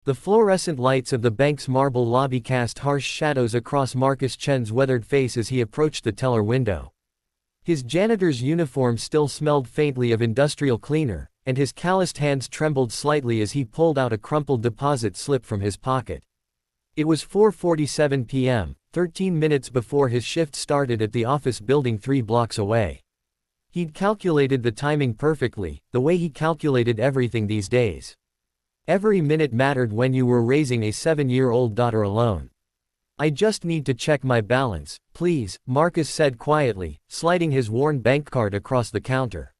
The fluorescent lights of the bank's marble lobby cast harsh shadows across Marcus Chen's weathered face as he approached the teller window. His janitor's uniform still smelled faintly of industrial cleaner, and his calloused hands trembled slightly as he pulled out a crumpled deposit slip from his pocket. It was 4:47 p.m., 13 minutes before his shift started at the office building 3 blocks away. He'd calculated the timing perfectly, the way he calculated everything these days. Every minute mattered when you were raising a 7-year-old daughter alone. "I just need to check my balance, please," Marcus said quietly, sliding his worn bank card across the counter.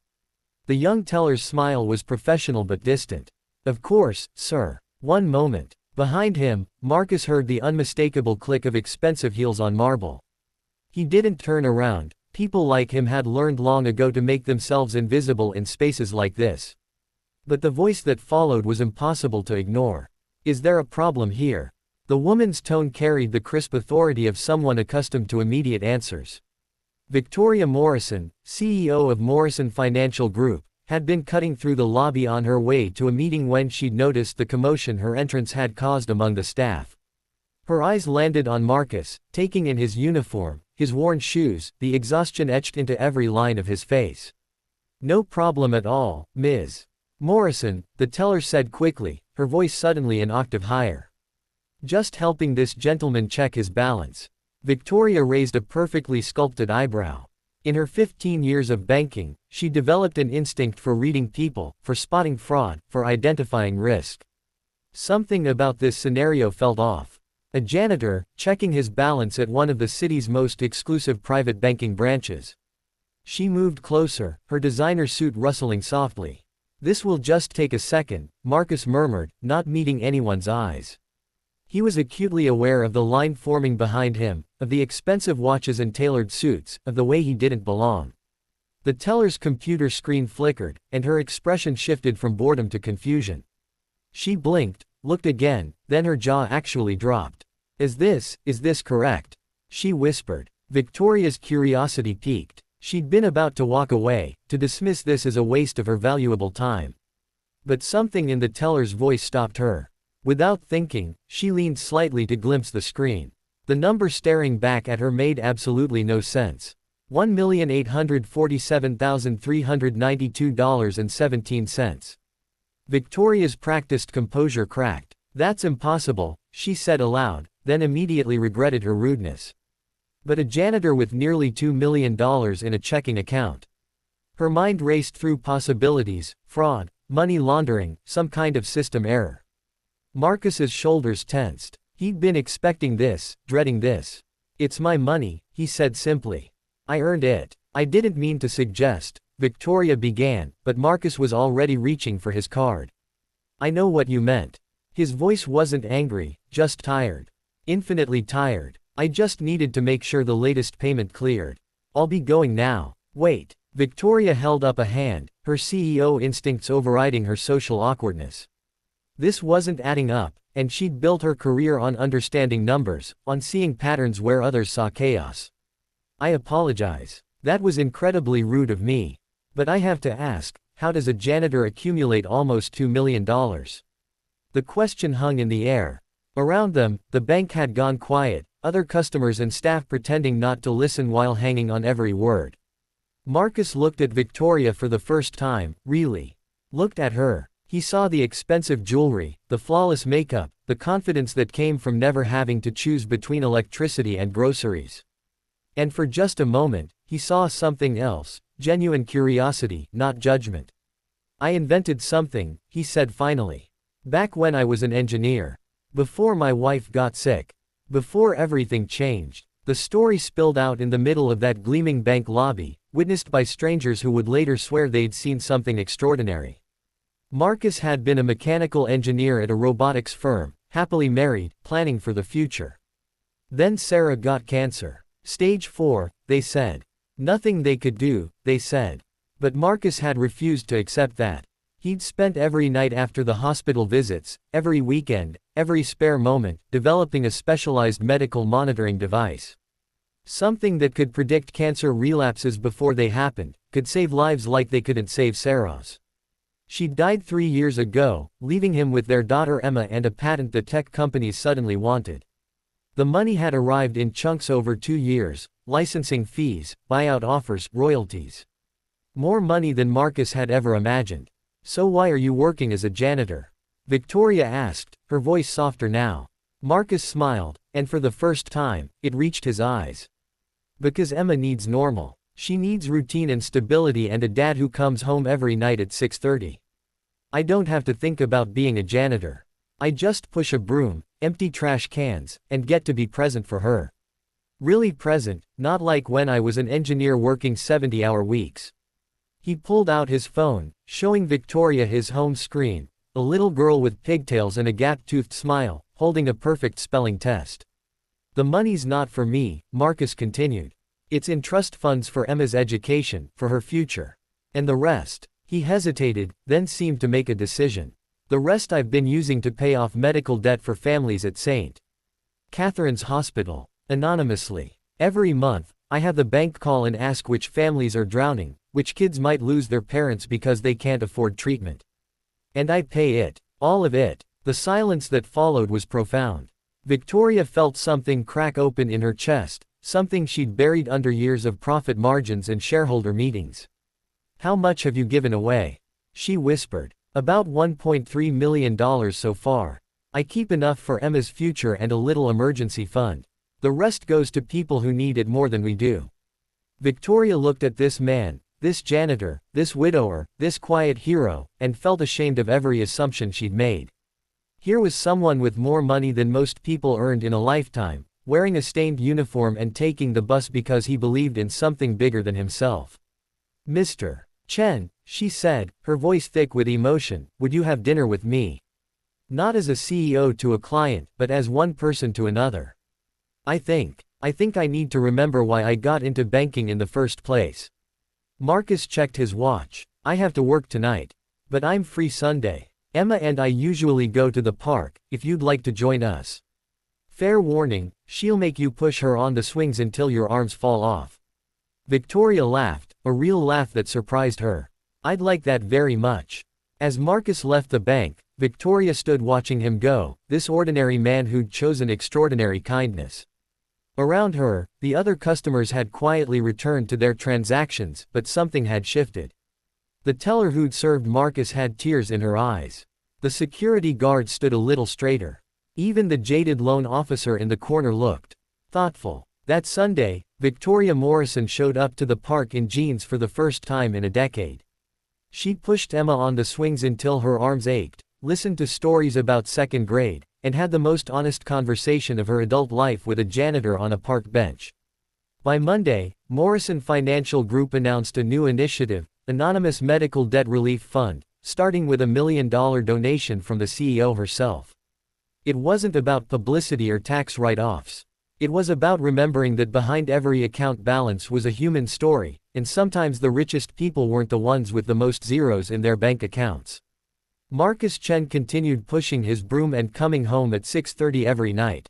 The young teller's smile was professional but distant. "Of course, sir. One moment." Behind him, Marcus heard the unmistakable click of expensive heels on marble. He didn't turn around. People like him had learned long ago to make themselves invisible in spaces like this. But the voice that followed was impossible to ignore. "Is there a problem here?" The woman's tone carried the crisp authority of someone accustomed to immediate answers. Victoria Morrison, CEO of Morrison Financial Group, had been cutting through the lobby on her way to a meeting when she'd noticed the commotion her entrance had caused among the staff. Her eyes landed on Marcus, taking in his uniform, his worn shoes, the exhaustion etched into every line of his face. "No problem at all, Ms. Morrison," the teller said quickly, her voice suddenly an octave higher. "Just helping this gentleman check his balance." Victoria raised a perfectly sculpted eyebrow. In her 15 years of banking, she developed an instinct for reading people, for spotting fraud, for identifying risk. Something about this scenario felt off. A janitor, checking his balance at one of the city's most exclusive private banking branches. She moved closer, her designer suit rustling softly. "This will just take a second," Marcus murmured, not meeting anyone's eyes. He was acutely aware of the line forming behind him, of the expensive watches and tailored suits, of the way he didn't belong. The teller's computer screen flickered, and her expression shifted from boredom to confusion. She blinked, looked again, then her jaw actually dropped. Is this correct?" she whispered. Victoria's curiosity piqued. She'd been about to walk away, to dismiss this as a waste of her valuable time. But something in the teller's voice stopped her. Without thinking, she leaned slightly to glimpse the screen. The number staring back at her made absolutely no sense. $1,847,392.17. Victoria's practiced composure cracked. "That's impossible," she said aloud, then immediately regretted her rudeness. But a janitor with nearly $2 million in a checking account. Her mind raced through possibilities: fraud, money laundering, some kind of system error. Marcus's shoulders tensed. He'd been expecting this, dreading this. "It's my money," he said simply. "I earned it." "I didn't mean to suggest," Victoria began, but Marcus was already reaching for his card. "I know what you meant." His voice wasn't angry, just tired. Infinitely tired. "I just needed to make sure the latest payment cleared. I'll be going now." "Wait." Victoria held up a hand, her CEO instincts overriding her social awkwardness. This wasn't adding up, and she'd built her career on understanding numbers, on seeing patterns where others saw chaos. "I apologize. That was incredibly rude of me. But I have to ask, how does a janitor accumulate almost $2 million? The question hung in the air. Around them, the bank had gone quiet, other customers and staff pretending not to listen while hanging on every word. Marcus looked at Victoria for the first time, really. Looked at her. He saw the expensive jewelry, the flawless makeup, the confidence that came from never having to choose between electricity and groceries. And for just a moment, he saw something else, genuine curiosity, not judgment. "I invented something," he said finally. "Back when I was an engineer. Before my wife got sick. Before everything changed." The story spilled out in the middle of that gleaming bank lobby, witnessed by strangers who would later swear they'd seen something extraordinary. Marcus had been a mechanical engineer at a robotics firm, happily married, planning for the future. Then Sarah got cancer. Stage 4, they said. Nothing they could do, they said. But Marcus had refused to accept that. He'd spent every night after the hospital visits, every weekend, every spare moment, developing a specialized medical monitoring device. Something that could predict cancer relapses before they happened, could save lives like they couldn't save Sarah's. She died 3 years ago, leaving him with their daughter Emma and a patent the tech companies suddenly wanted. The money had arrived in chunks over 2 years, licensing fees, buyout offers, royalties. More money than Marcus had ever imagined. "So why are you working as a janitor?" Victoria asked, her voice softer now. Marcus smiled, and for the first time, it reached his eyes. "Because Emma needs normal. She needs routine and stability and a dad who comes home every night at 6:30. I don't have to think about being a janitor. I just push a broom, empty trash cans, and get to be present for her. Really present, not like when I was an engineer working 70-hour weeks." He pulled out his phone, showing Victoria his home screen, a little girl with pigtails and a gap-toothed smile, holding a perfect spelling test. "The money's not for me," Marcus continued. "It's in trust funds for Emma's education, for her future. And the rest." He hesitated, then seemed to make a decision. "The rest I've been using to pay off medical debt for families at St. Catherine's Hospital. Anonymously. Every month, I have the bank call and ask which families are drowning, which kids might lose their parents because they can't afford treatment. And I pay it. All of it." The silence that followed was profound. Victoria felt something crack open in her chest, something she'd buried under years of profit margins and shareholder meetings. "How much have you given away?" she whispered. "About $1.3 million so far. I keep enough for Emma's future and a little emergency fund. The rest goes to people who need it more than we do." Victoria looked at this man, this janitor, this widower, this quiet hero, and felt ashamed of every assumption she'd made. Here was someone with more money than most people earned in a lifetime, wearing a stained uniform and taking the bus because he believed in something bigger than himself. "Mr. Chen," she said, her voice thick with emotion, "would you have dinner with me? Not as a CEO to a client, but as one person to another. I think I need to remember why I got into banking in the first place." Marcus checked his watch. "I have to work tonight. But I'm free Sunday. Emma and I usually go to the park, if you'd like to join us. Fair warning, she'll make you push her on the swings until your arms fall off." Victoria laughed, a real laugh that surprised her. "I'd like that very much." As Marcus left the bank, Victoria stood watching him go, this ordinary man who'd chosen extraordinary kindness. Around her, the other customers had quietly returned to their transactions, but something had shifted. The teller who'd served Marcus had tears in her eyes. The security guard stood a little straighter. Even the jaded loan officer in the corner looked thoughtful. That Sunday, Victoria Morrison showed up to the park in jeans for the first time in a decade. She pushed Emma on the swings until her arms ached, listened to stories about second grade, and had the most honest conversation of her adult life with a janitor on a park bench. By Monday, Morrison Financial Group announced a new initiative, Anonymous Medical Debt Relief Fund, starting with $1 million donation from the CEO herself. It wasn't about publicity or tax write-offs. It was about remembering that behind every account balance was a human story, and sometimes the richest people weren't the ones with the most zeros in their bank accounts. Marcus Chen continued pushing his broom and coming home at 6:30 every night.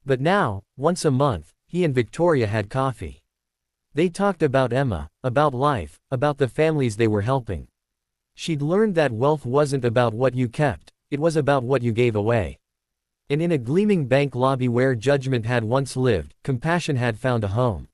But now, once a month, he and Victoria had coffee. They talked about Emma, about life, about the families they were helping. She'd learned that wealth wasn't about what you kept, it was about what you gave away. And in a gleaming bank lobby where judgment had once lived, compassion had found a home.